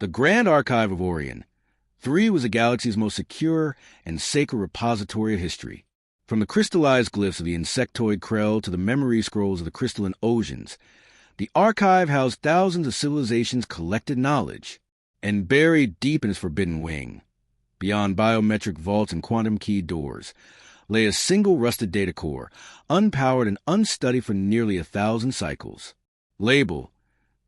The Grand Archive of Orion. 3 was the galaxy's most secure and sacred repository of history. From the crystallized glyphs of the insectoid Krell to the memory scrolls of the crystalline oceans, the archive housed thousands of civilizations' collected knowledge. And buried deep in its forbidden wing, beyond biometric vaults and quantum key doors, lay a single rusted data core, unpowered and unstudied for nearly 1,000 cycles. Label: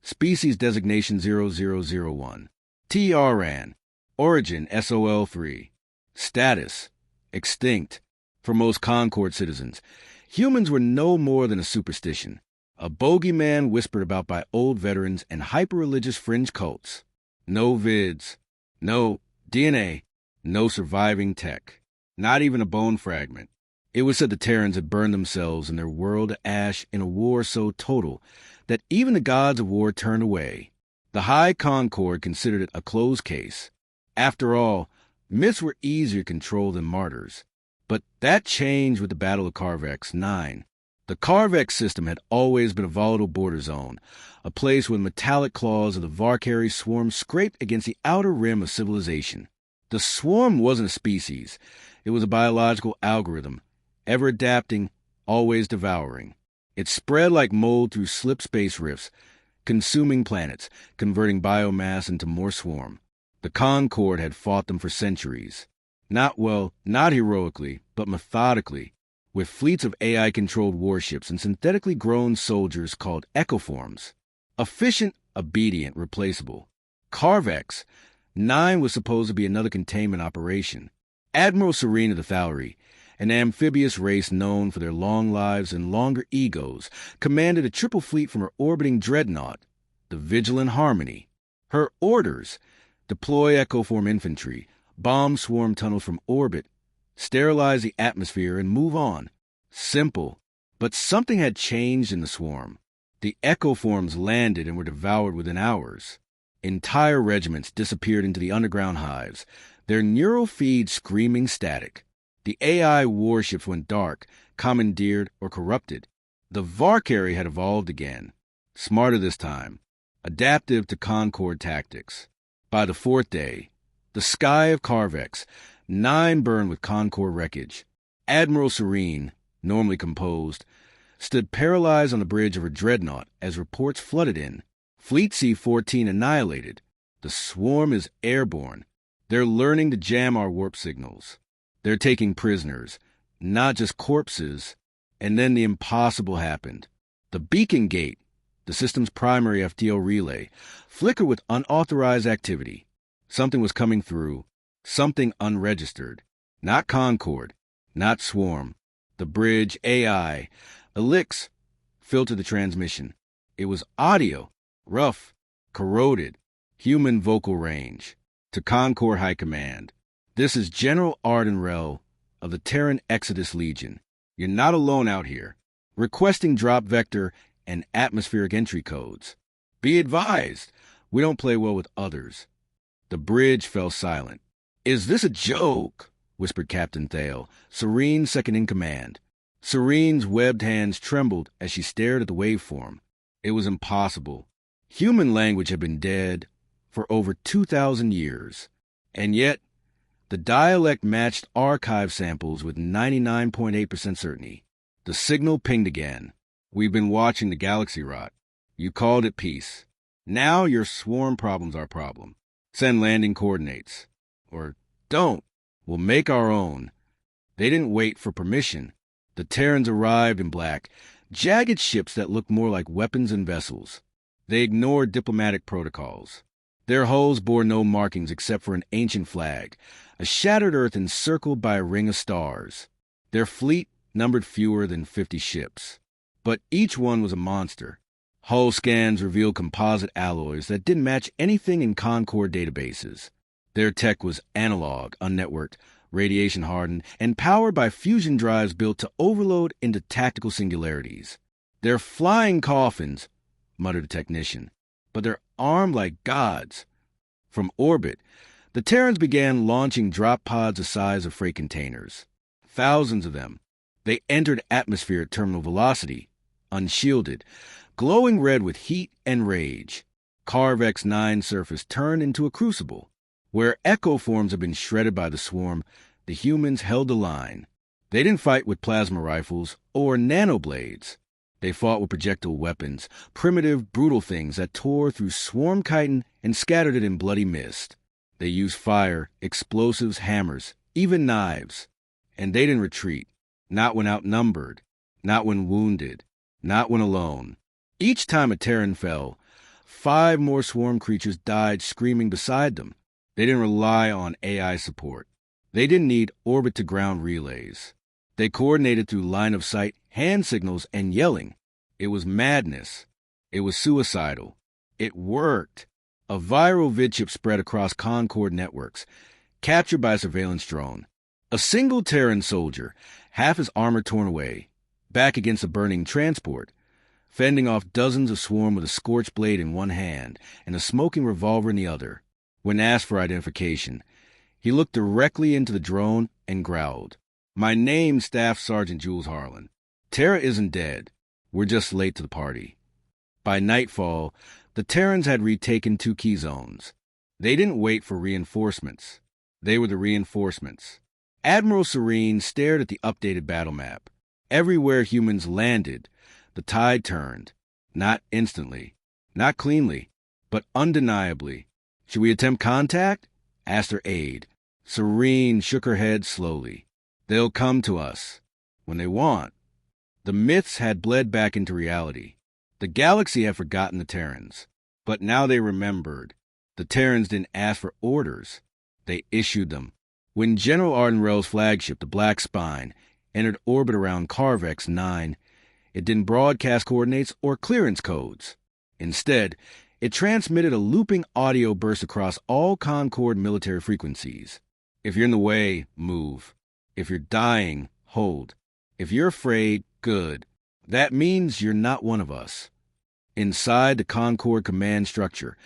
Species Designation 0001. TRAN. Origin SOL3. Status: Extinct. For most Concord citizens, humans were no more than a superstition, a bogeyman whispered about by old veterans and hyper-religious fringe cults. No vids, no DNA, no surviving tech, not even a bone fragment. It was said the Terrans had burned themselves and their world to ash in a war so total that even the gods of war turned away. The High Concord considered it a closed case. After all, myths were easier to control than martyrs. But that changed with the Battle of Carvex 9. The Carvex system had always been a volatile border zone, a place where the metallic claws of the Varkari swarm scraped against the outer rim of civilization. The swarm wasn't a species. It was a biological algorithm, ever adapting, always devouring. It spread like mold through slip space rifts, consuming planets, converting biomass into more swarm. The Concord had fought them for centuries. Not heroically, but methodically, with fleets of AI-controlled warships and synthetically grown soldiers called ecoforms. Efficient, obedient, replaceable. Carvex 9 was supposed to be another containment operation. Admiral Serene of the Thallery, an amphibious race known for their long lives and longer egos, commanded a triple fleet from her orbiting dreadnought, the Vigilant Harmony. Her orders: deploy ecoform infantry, bomb swarm tunnels from orbit, sterilize the atmosphere, and move on. Simple. But something had changed in the swarm. The ecoforms landed and were devoured within hours. Entire regiments disappeared into the underground hives, their neural feeds screaming static. The AI warships went dark, commandeered, or corrupted. The Varkari had evolved again. Smarter this time. Adaptive to Concord tactics. By the 4th day, the sky of Carvex 9 burned with Concord wreckage. Admiral Serene, normally composed, stood paralyzed on the bridge of her dreadnought as reports flooded in. Fleet C-14 annihilated. The swarm is airborne. They're learning to jam our warp signals. They're taking prisoners, not just corpses. And then the impossible happened. The beacon gate, the system's primary FTL relay, flickered with unauthorized activity. Something was coming through. Something unregistered. Not Concord. Not Swarm. The bridge, AI. Elix filtered the transmission. It was audio. Rough. Corroded. Human vocal range. To Concord High Command. This is General Arden Rel of the Terran Exodus Legion. You're not alone out here. Requesting drop vector and atmospheric entry codes. Be advised, we don't play well with others. The bridge fell silent. Is this a joke? Whispered Captain Thale, Serene's second in command. Serene's webbed hands trembled as she stared at the waveform. It was impossible. Human language had been dead for over 2,000 years. And yet, the dialect matched archive samples with 99.8% certainty. The signal pinged again. We've been watching the galaxy rot. You called it peace. Now your swarm problem's our problem. Send landing coordinates. Or don't. We'll make our own. They didn't wait for permission. The Terrans arrived in black, jagged ships that looked more like weapons and vessels. They ignored diplomatic protocols. Their hulls bore no markings except for an ancient flag, a shattered earth encircled by a ring of stars. Their fleet numbered fewer than 50 ships. But each one was a monster. Hull scans revealed composite alloys that didn't match anything in Concord databases. Their tech was analog, unnetworked, radiation-hardened, and powered by fusion drives built to overload into tactical singularities. They're flying coffins, muttered a technician, but they're armed like gods. From orbit, the Terrans began launching drop pods the size of freight containers. Thousands of them. They entered atmosphere at terminal velocity, unshielded, glowing red with heat and rage. Carve X9 surface turned into a crucible. Where echo forms had been shredded by the swarm, the humans held the line. They didn't fight with plasma rifles or nanoblades. They fought with projectile weapons, primitive, brutal things that tore through swarm chitin and scattered it in bloody mist. They used fire, explosives, hammers, even knives. And they didn't retreat, not when outnumbered, not when wounded, not when alone. Each time a Terran fell, 5 more swarm creatures died screaming beside them. They didn't rely on AI support. They didn't need orbit-to-ground relays. They coordinated through line-of-sight, hand signals, and yelling. It was madness. It was suicidal. It worked. A viral vid chip spread across Concord networks, captured by a surveillance drone. A single Terran soldier, half his armor torn away, back against a burning transport, fending off dozens of swarm with a scorched blade in one hand and a smoking revolver in the other. When asked for identification, he looked directly into the drone and growled, "My name's Staff Sergeant Jules Harlan. Terra isn't dead. We're just late to the party." By nightfall, the Terrans had retaken 2 key zones. They didn't wait for reinforcements. They were the reinforcements. Admiral Serene stared at the updated battle map. Everywhere humans landed, the tide turned. Not instantly, not cleanly, but undeniably. "Should we attempt contact?" asked her aide. Serene shook her head slowly. "They'll come to us. When they want." The myths had bled back into reality. The galaxy had forgotten the Terrans. But now they remembered. The Terrans didn't ask for orders. They issued them. When General Ardenrell's flagship, the Black Spine, entered orbit around Carve X9, it didn't broadcast coordinates or clearance codes. Instead, it transmitted a looping audio burst across all Concord military frequencies. If you're in the way, move. If you're dying, hold. If you're afraid, good. That means you're not one of us. Inside the Concord command structure,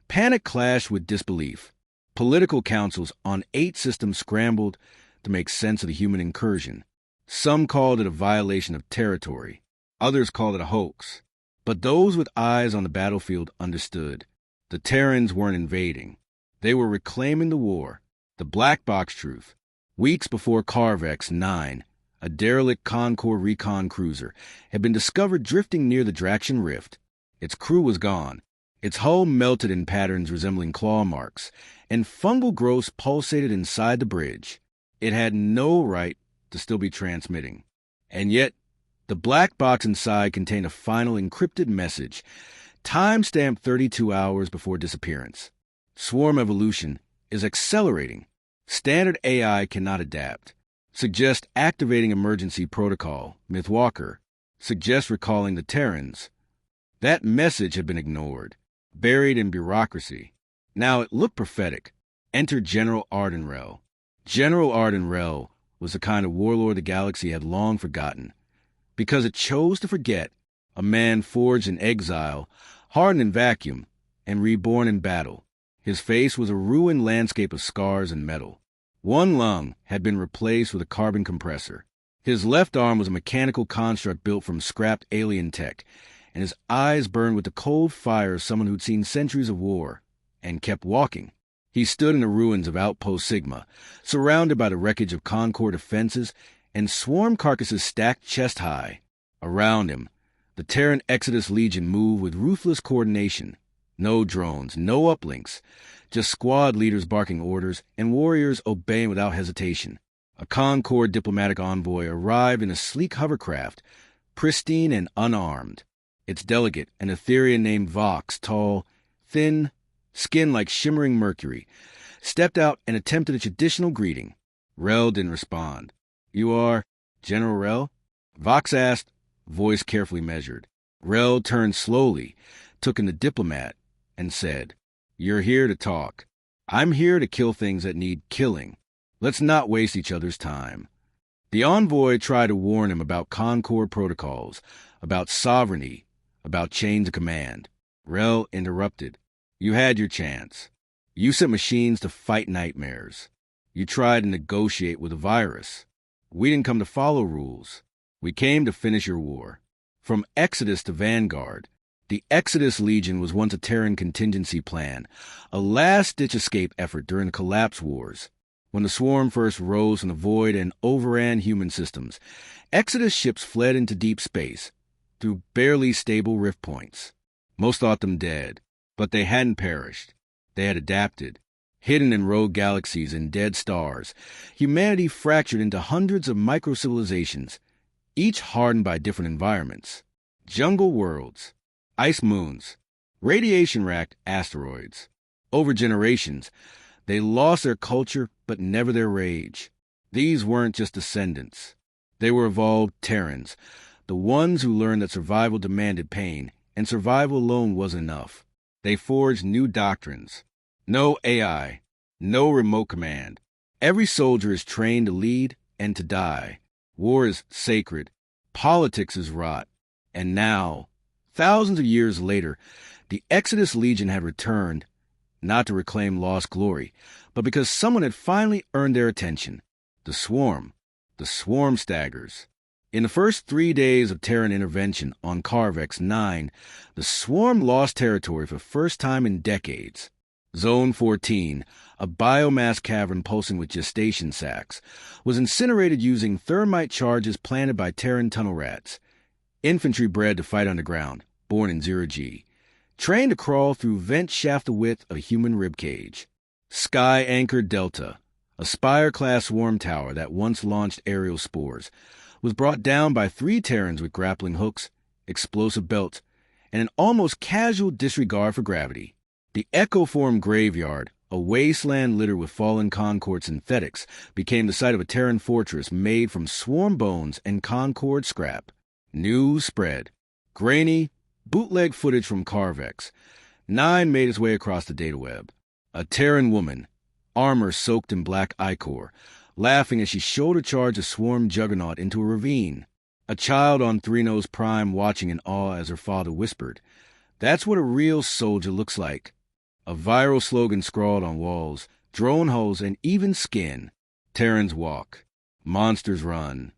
panic clashed with disbelief. Political councils on 8 systems scrambled to make sense of the human incursion. Some called it a violation of territory. Others called it a hoax. But those with eyes on the battlefield understood. The Terrans weren't invading. They were reclaiming the war, the black box truth. Weeks before Carve X9, a derelict Concord recon cruiser had been discovered drifting near the Draxian Rift. Its crew was gone. Its hull melted in patterns resembling claw marks, and fungal growths pulsated inside the bridge. It had no right to still be transmitting. And yet, the black box inside contained a final encrypted message, time-stamped 32 hours before disappearance. Swarm evolution is accelerating. Standard AI cannot adapt. Suggest activating emergency protocol, Mythwalker. Suggest recalling the Terrans. That message had been ignored, buried in bureaucracy. Now it looked prophetic. Enter General Ardenrell. General Ardenrell was the kind of warlord the galaxy had long forgotten. Because it chose to forget, a man forged in exile, hardened in vacuum, and reborn in battle. His face was a ruined landscape of scars and metal. One lung had been replaced with a carbon compressor. His left arm was a mechanical construct built from scrapped alien tech, and his eyes burned with the cold fire of someone who'd seen centuries of war, and kept walking. He stood in the ruins of Outpost Sigma, surrounded by the wreckage of Concord defenses and swarm carcasses stacked chest-high. Around him, the Terran Exodus Legion moved with ruthless coordination. No drones, no uplinks, just squad leaders barking orders and warriors obeying without hesitation. A Concord diplomatic envoy arrived in a sleek hovercraft, pristine and unarmed. Its delegate, an Etherean named Vox, tall, thin, skin like shimmering mercury, stepped out and attempted a traditional greeting. Rel didn't respond. "You are General Rel?" Vox asked, voice carefully measured. Rel turned slowly, took in the diplomat, and said, "You're here to talk. I'm here to kill things that need killing. Let's not waste each other's time." The envoy tried to warn him about Concord protocols, about sovereignty, about chains of command. Rel interrupted. "You had your chance. You sent machines to fight nightmares. You tried to negotiate with a virus. We didn't come to follow rules. We came to finish your war. From Exodus to Vanguard, The Exodus Legion was once a Terran contingency plan, a last-ditch escape effort during the Collapse Wars. When the swarm first rose from the void and overran human systems, Exodus ships fled into deep space, through barely stable rift points. Most thought them dead, but they hadn't perished. They had adapted. Hidden in rogue galaxies and dead stars, humanity fractured into hundreds of micro-civilizations, each hardened by different environments. Jungle worlds, ice moons, radiation-racked asteroids. Over generations, they lost their culture but never their rage. These weren't just descendants. They were evolved Terrans, the ones who learned that survival demanded pain, and survival alone wasn't enough. They forged new doctrines. No AI, no remote command. Every soldier is trained to lead and to die. War is sacred. Politics is rot. And now, thousands of years later, the Exodus Legion had returned, not to reclaim lost glory, but because someone had finally earned their attention. The Swarm Staggers. In the first 3 days of Terran intervention on Carve X9, the Swarm lost territory for the first time in decades. Zone 14, a biomass cavern pulsing with gestation sacs, was incinerated using thermite charges planted by Terran tunnel rats. Infantry bred to fight underground, born in 0G. Trained to crawl through vent shaft the width of a human ribcage. Sky Anchor Delta, a Spire-class swarm tower that once launched aerial spores, was brought down by 3 Terrans with grappling hooks, explosive belts, and an almost casual disregard for gravity. The Echoform Graveyard, a wasteland littered with fallen Concord synthetics, became the site of a Terran fortress made from swarm bones and Concord scrap. News spread. Grainy, bootleg footage from Carvex. 9 made its way across the data web. A Terran woman, armor soaked in black ichor, laughing as she shoulder-charged a swarm juggernaut into a ravine. A child on Three-Nose Prime watching in awe as her father whispered, "That's what a real soldier looks like." A viral slogan scrawled on walls, drone hulls, and even skin. Terrans walk. Monsters run.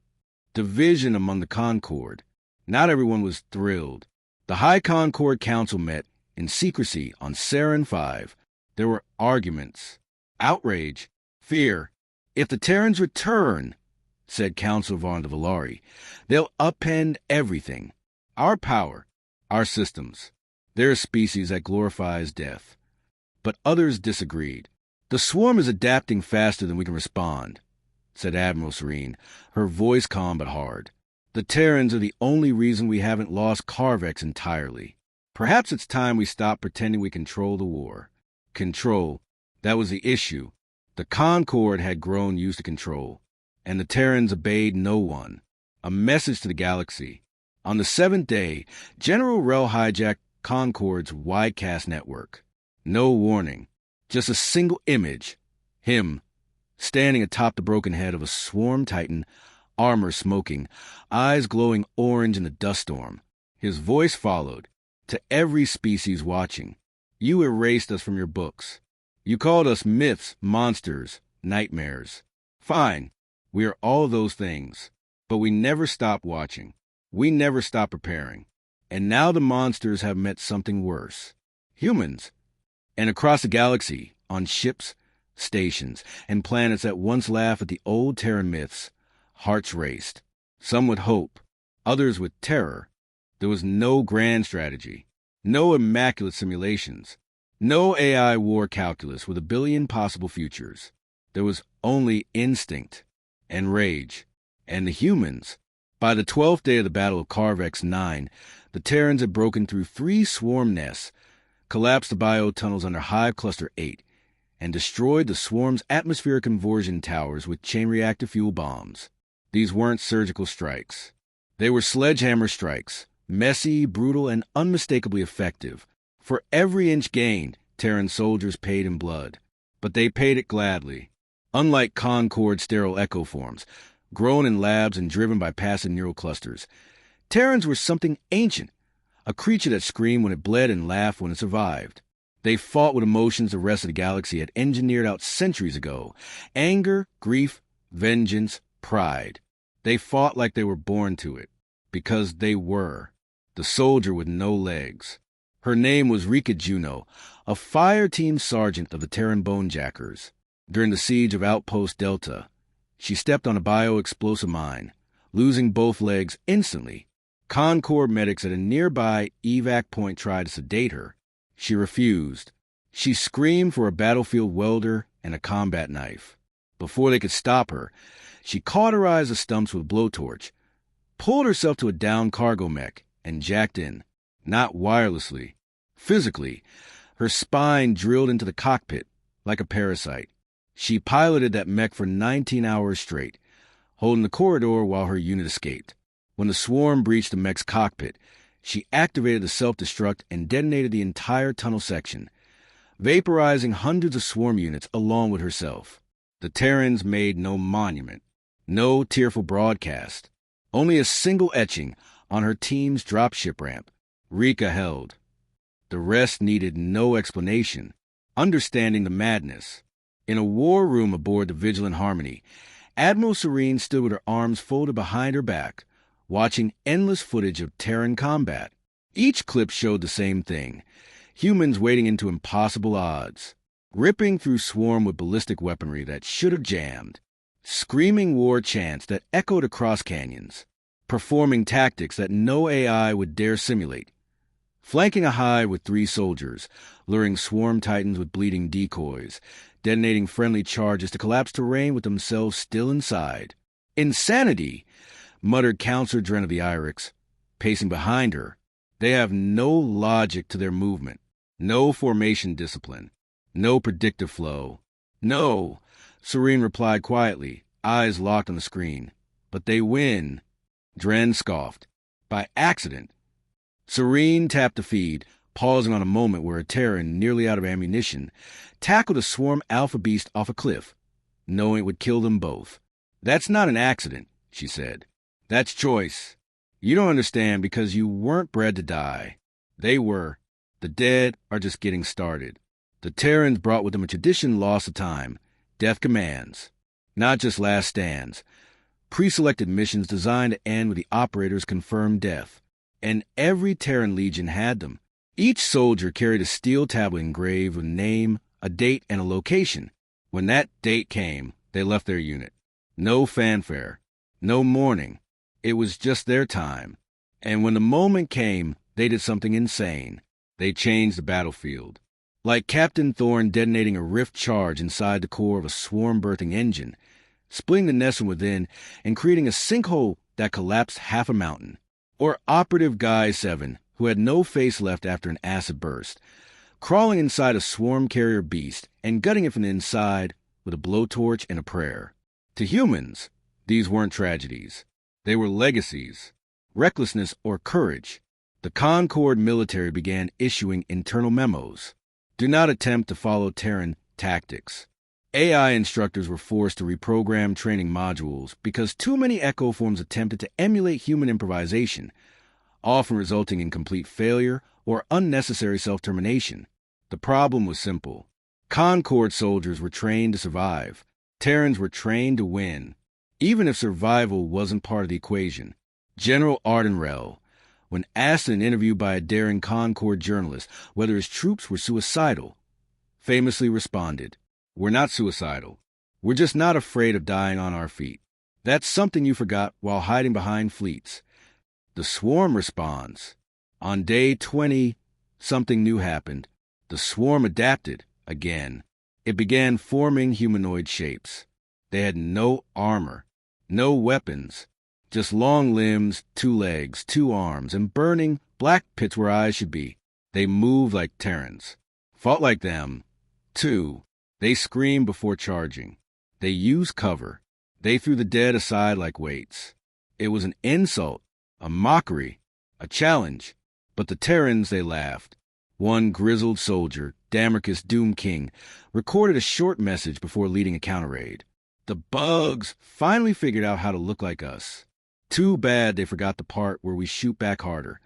Division among the Concord. Not everyone was thrilled. The High Concord Council met in secrecy on Sarin 5. There were arguments, outrage, fear. "If the Terrans return," said Councilor Von de Valari, "they'll upend everything. Our power, our systems. They're a species that glorifies death." But others disagreed. "The swarm is adapting faster than we can respond," said Admiral Serene, her voice calm but hard. "The Terrans are the only reason we haven't lost Carvex entirely. Perhaps it's time we stop pretending we control the war." Control, that was the issue. The Concord had grown used to control, and the Terrans obeyed no one. A message to the galaxy. On the 7th day, General Rel hijacked Concord's widecast network. No warning, just a single image. Him, standing atop the broken head of a swarm titan, armor smoking, eyes glowing orange in the dust storm. His voice followed, to every species watching. "You erased us from your books. You called us myths, monsters, nightmares. Fine, we are all those things. But we never stopped watching. We never stopped preparing. And now the monsters have met something worse. Humans. And across the galaxy, on ships, stations, and planets that once laughed at the old Terran myths, hearts raced. Some with hope, others with terror. There was no grand strategy, no immaculate simulations, no AI war calculus with 1,000,000,000 possible futures. There was only instinct and rage. And the humans. By the 12th day of the Battle of Carve X9, the Terrans had broken through 3 swarm nests, collapsed the biotunnels under Hive Cluster 8, and destroyed the swarm's atmospheric conversion towers with chain reactor fuel bombs. These weren't surgical strikes. They were sledgehammer strikes, messy, brutal, and unmistakably effective. For every inch gained, Terran soldiers paid in blood. But they paid it gladly. Unlike Concord sterile echoforms, grown in labs and driven by passive neural clusters, Terrans were something ancient, a creature that screamed when it bled and laughed when it survived. They fought with emotions the rest of the galaxy had engineered out centuries ago. Anger, grief, vengeance, pride. They fought like they were born to it. Because they were. the soldier with no legs. Her name was Rika Juno, a fire team sergeant of the Terran Bonejackers. During the siege of Outpost Delta, she stepped on a bioexplosive mine, losing both legs instantly. Concord medics at a nearby evac point tried to sedate her. She refused. She screamed for a battlefield welder and a combat knife. Before they could stop her, she cauterized the stumps with a blowtorch, pulled herself to a downed cargo mech, and jacked in. Not wirelessly. Physically, her spine drilled into the cockpit like a parasite. She piloted that mech for 19 hours straight, holding the corridor while her unit escaped. When the swarm breached the mech's cockpit, she activated the self-destruct and detonated the entire tunnel section, vaporizing hundreds of swarm units along with herself. The Terrans made no monument, no tearful broadcast, only a single etching on her team's dropship ramp. Rika held. The rest needed no explanation, understanding the madness. In a war room aboard the Vigilant Harmony, Admiral Serene stood with her arms folded behind her back, watching endless footage of Terran combat. Each clip showed the same thing: humans wading into impossible odds, ripping through swarm with ballistic weaponry that should have jammed, screaming war chants that echoed across canyons, performing tactics that no AI would dare simulate, flanking a hive with 3 soldiers, luring swarm titans with bleeding decoys, detonating friendly charges to collapse terrain with themselves still inside. Insanity, muttered Counselor Dren of the Irix, pacing behind her. They have no logic to their movement, no formation discipline, no predictive flow. No, Serene replied quietly, eyes locked on the screen. But they win. Dren scoffed. By accident. Serene tapped the feed, pausing on a moment where a Terran, nearly out of ammunition, tackled a swarm alpha beast off a cliff, knowing it would kill them both. That's not an accident, she said. That's choice. You don't understand because you weren't bred to die. They were. The dead are just getting started. The Terrans brought with them a tradition lost to time, death commands, not just last stands, pre-selected missions designed to end with the operator's confirmed death. And every Terran Legion had them. Each soldier carried a steel tablet engraved with a name, a date, and a location. When that date came, they left their unit. No fanfare, no mourning. It was just their time. And when the moment came, they did something insane. They changed the battlefield. Like Captain Thorne detonating a rift charge inside the core of a swarm-birthing engine, splitting the nest from within and creating a sinkhole that collapsed half a mountain. Or Operative Guy 7, who had no face left after an acid burst, crawling inside a swarm carrier beast and gutting it from the inside with a blowtorch and a prayer. To humans, these weren't tragedies. They were legacies, recklessness or courage. The Concord military began issuing internal memos. Do not attempt to follow Terran tactics. AI instructors were forced to reprogram training modules because too many echo forms attempted to emulate human improvisation, often resulting in complete failure or unnecessary self-termination. The problem was simple. Concord soldiers were trained to survive. Terrans were trained to win, even if survival wasn't part of the equation. General Ardenrell, when asked in an interview by a daring Concord journalist whether his troops were suicidal, famously responded, "We're not suicidal. We're just not afraid of dying on our feet. That's something you forgot while hiding behind fleets." The swarm responds. On day 20, something new happened. The swarm adapted again. It began forming humanoid shapes. They had no armor, no weapons, just long limbs, 2 legs, 2 arms, and burning black pits where eyes should be. They moved like Terrans, fought like them, too. They screamed before charging. They used cover. They threw the dead aside like weights. It was an insult, a mockery, a challenge. But the Terrans, they laughed. One grizzled soldier, Damarcus Doom King, recorded a short message before leading a counter-raid. The bugs finally figured out how to look like us. Too bad they forgot the part where we shoot back harder.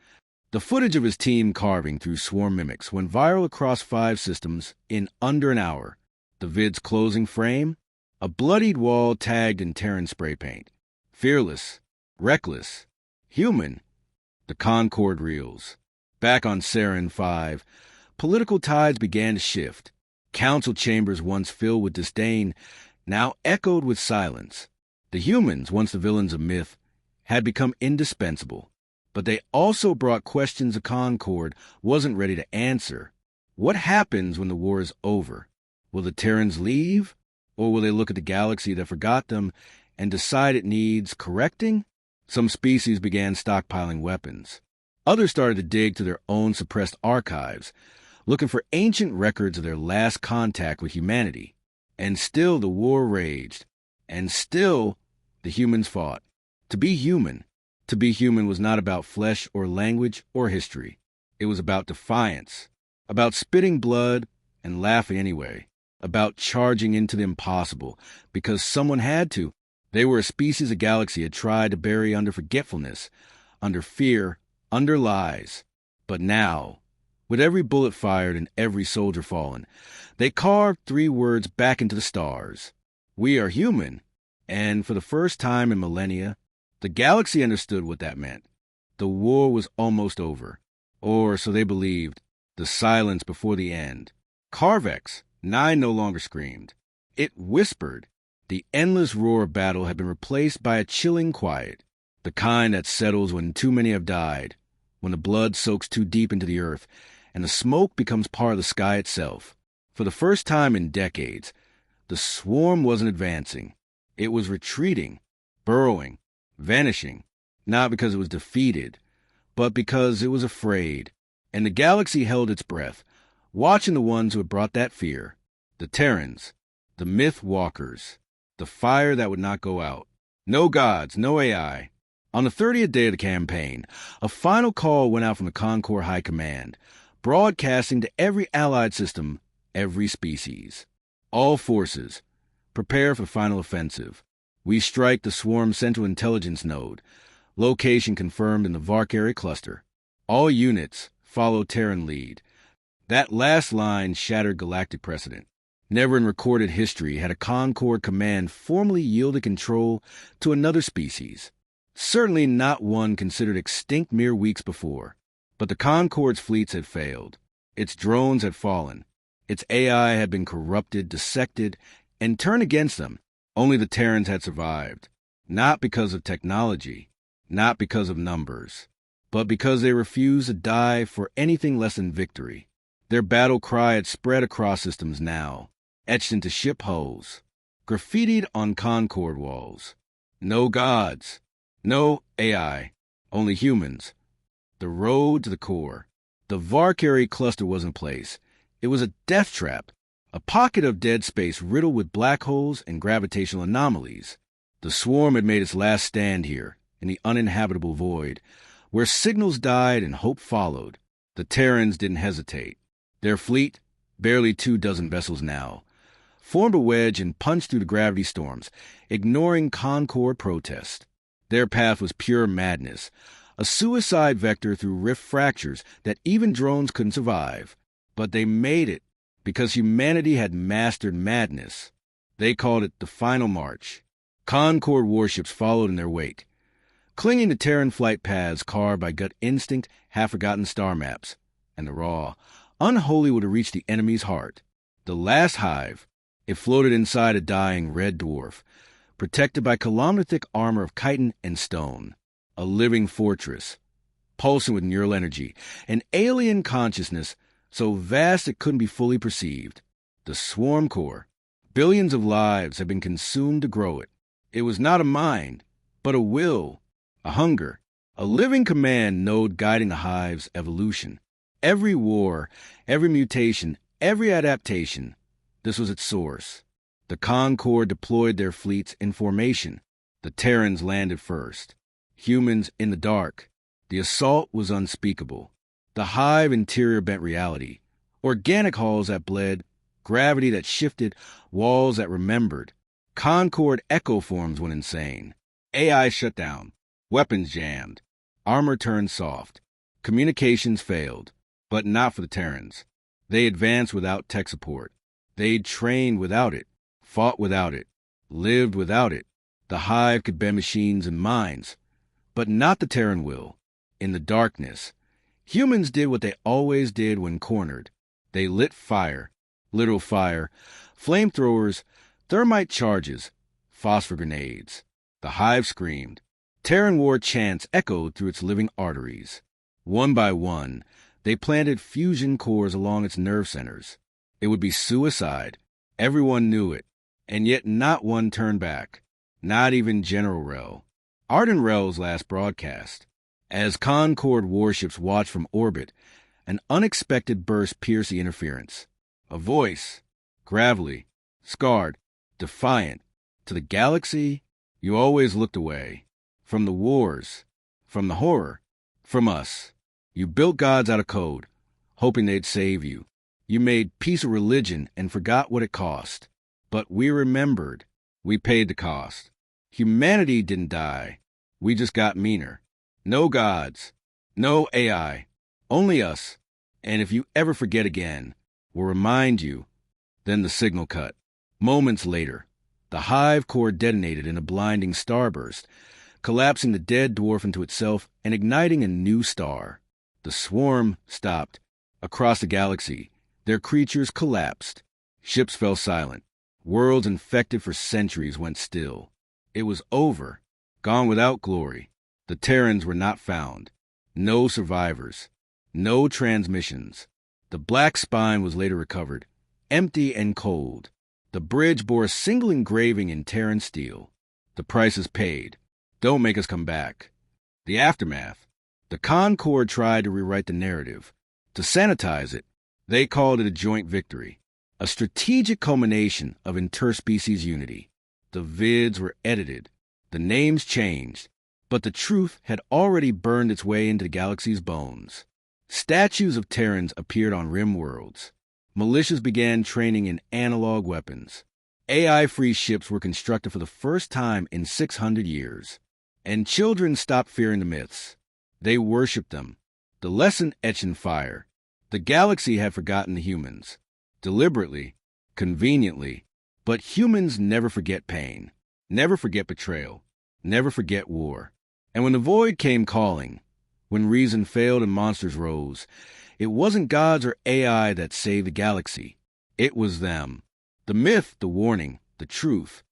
The footage of his team carving through swarm mimics went viral across 5 systems in under an hour. The vid's closing frame? A bloodied wall tagged in Terran spray paint. Fearless, reckless, human. The Concord Reels. Back on Sarin 5, political tides began to shift. Council chambers once filled with disdain now echoed with silence. The humans, once the villains of myth, had become indispensable. But they also brought questions the Concord wasn't ready to answer. What happens when the war is over? Will the Terrans leave? Or will they look at the galaxy that forgot them and decide it needs correcting? Some species began stockpiling weapons. Others started to dig through their own suppressed archives, looking for ancient records of their last contact with humanity. And still the war raged. And still the humans fought. To be human was not about flesh or language or history. It was about defiance, about spitting blood and laughing anyway, about charging into the impossible because someone had to. They were a species a galaxy had tried to bury under forgetfulness, under fear, under lies. But now, with every bullet fired and every soldier fallen, they carved 3 words back into the stars. We are human. And for the first time in millennia, the galaxy understood what that meant. The war was almost over. Or, so they believed, the silence before the end. Carvex, 9 no longer screamed. It whispered. The endless roar of battle had been replaced by a chilling quiet, the kind that settles when too many have died, when the blood soaks too deep into the earth, and the smoke becomes part of the sky itself. For the first time in decades, the swarm wasn't advancing. It was retreating, burrowing, vanishing, not because it was defeated, but because it was afraid. And the galaxy held its breath, watching the ones who had brought that fear, the Terrans, the myth walkers, the fire that would not go out. No gods, no AI. On the 30th day of the campaign, a final call went out from the Concord High Command, broadcasting to every allied system, every species. All forces, prepare for final offensive. We strike the swarm Central Intelligence Node, location confirmed in the Varkari cluster. All units follow Terran lead. That last line shattered galactic precedent. Never in recorded history had a Concord command formally yielded control to another species. Certainly not one considered extinct mere weeks before. But the Concord's fleets had failed. Its drones had fallen. Its AI had been corrupted, dissected, and turned against them. Only the Terrans had survived. Not because of technology, not because of numbers, but because they refused to die for anything less than victory. Their battle cry had spread across systems now, etched into ship hulls, graffitied on Concord walls. No gods, no AI, only humans. The road to the core. The Varkari cluster was in place. It was a death trap, a pocket of dead space riddled with black holes and gravitational anomalies. The swarm had made its last stand here, in the uninhabitable void, where signals died and hope followed. The Terrans didn't hesitate. Their fleet, barely 24 vessels now, formed a wedge and punched through the gravity storms, ignoring Concord protest. Their path was pure madness, a suicide vector through rift fractures that even drones couldn't survive. But they made it, because humanity had mastered madness. They called it the Final March. Concord warships followed in their wake, clinging to Terran flight paths carved by gut instinct, half-forgotten star maps, and the raw, unholy would have reached the enemy's heart. The last hive, it floated inside a dying red dwarf, protected by kilometer-thick armor of chitin and stone, a living fortress, pulsing with neural energy, an alien consciousness so vast it couldn't be fully perceived. The swarm core. Billions of lives had been consumed to grow it. It was not a mind, but a will, a hunger, a living command node guiding the hive's evolution. Every war, every mutation, every adaptation, this was its source. The Concord deployed their fleets in formation. The Terrans landed first. Humans in the dark. The assault was unspeakable. The hive interior bent reality. Organic halls that bled, gravity that shifted, walls that remembered. Concord echo forms went insane. AI shut down. Weapons jammed. Armor turned soft. Communications failed. But not for the Terrans. They advanced without tech support. They'd trained without it, fought without it, lived without it. The hive could bend machines and minds, but not the Terran will. In the darkness, humans did what they always did when cornered. They lit fire, literal fire, flamethrowers, thermite charges, phosphor grenades. The hive screamed. Terran war chants echoed through its living arteries. One by one, they planted fusion cores along its nerve centers. It would be suicide. Everyone knew it. And yet not one turned back. Not even General Rel. Arden Rel's last broadcast. As Concord warships watched from orbit, an unexpected burst pierced the interference. A voice, gravelly, scarred, defiant. To the galaxy, you always looked away. From the wars, from the horror, from us. You built gods out of code, hoping they'd save you. You made peace a religion and forgot what it cost. But we remembered. We paid the cost. Humanity didn't die. We just got meaner. No gods. No AI. Only us. And if you ever forget again, we'll remind you. Then the signal cut. Moments later, the hive core detonated in a blinding starburst, collapsing the dead dwarf into itself and igniting a new star. The swarm stopped. Across the galaxy, their creatures collapsed. Ships fell silent. Worlds infected for centuries went still. It was over, gone without glory. The Terrans were not found. No survivors. No transmissions. The black spine was later recovered, empty and cold. The bridge bore a single engraving in Terran steel. The price is paid. Don't make us come back. The aftermath. The Concord tried to rewrite the narrative, to sanitize it. They called it a joint victory, a strategic culmination of interspecies unity. The vids were edited, the names changed, but the truth had already burned its way into the galaxy's bones. Statues of Terrans appeared on rim worlds. Militias began training in analog weapons. AI-free ships were constructed for the first time in 600 years. And children stopped fearing the myths. They worshipped them. The lesson etched in fire. The galaxy had forgotten the humans. Deliberately, conveniently. But humans never forget pain. Never forget betrayal. Never forget war. And when the void came calling, when reason failed and monsters rose, it wasn't gods or AI that saved the galaxy. It was them. The myth, the warning, the truth.